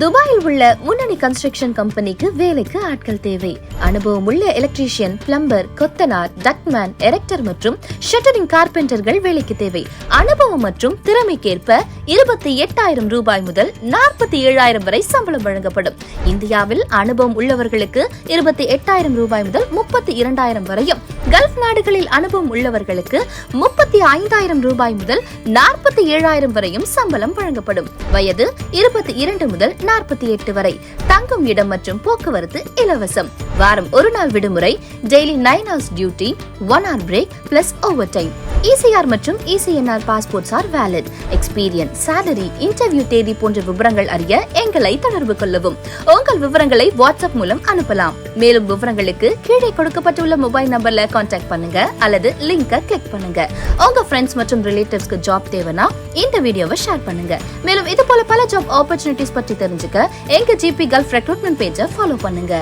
துபாயில் உள்ள முன்னணி கன்ஸ்ட்ரக்ஷன் கம்பெனிக்கு வேலைக்கு ஆட்கள் தேவை. அனுபவம் உள்ள எலக்ட்ரீஷியன், பிளம்பர், கொத்தனார், டக்மேன், எரெக்டர் மற்றும் ஷட்டரிங் கார்பெண்டர்கள் வேலைக்கு தேவை. அனுபவம் மற்றும் திறமைக்கேற்ப 28,000 ரூபாய் முதல் 47,000 வரை சம்பளம் வழங்கப்படும். இந்தியாவில் அனுபவம் உள்ளவர்களுக்கு 28,000 ரூபாய் முதல் 32,000 வரையும், கல்ஃப் நாடுகளில் அனுபவம் உள்ளவர்களுக்கு 35,000 ரூபாய் முதல் 47,000 வரையும் சம்பளம் வழங்கப்படும். வயது 22 முதல் 48 வரை. தங்கும் இடம் மற்றும் போக்குவரத்து இலவசம். வாரம் ஒரு நாள் விடுமுறை, daily 9 hours duty, 1 hour break plus over time. ECR மற்றும் ECNR passports R valid. Experience, salary, interview தேதி போன்ற விவரங்கள் அறிய எங்களை தொடர்பு கொள்ளவும். உங்கள் விவரங்களை வாட்ஸ்அப் மூலம் அனுப்பலாம். மேலும் விவரங்களுக்கு கீழே கொடுக்கப்பட்டுள்ள மொபைல் நம்பர்ல கான்டாக்ட் பண்ணுங்க அல்லது லிங்கை கிளிக் பண்ணுங்க. உங்க ஃப்ரெண்ட்ஸ் மற்றும் ரிலேட்டிவ்ஸ்க்கு ஜாப் தேவைனா இந்த வீடியோவை ஷேர் பண்ணுங்க. மேலும் இது போல பல ஜாப் ஆப்பர்ச்சுனிட்டிஸ் பற்றி தெரிஞ்சுக்க எங்க GP கல்ஃப் ரெக்ரூட்மெண்ட் பேஜை ஃபாலோ பண்ணுங்க.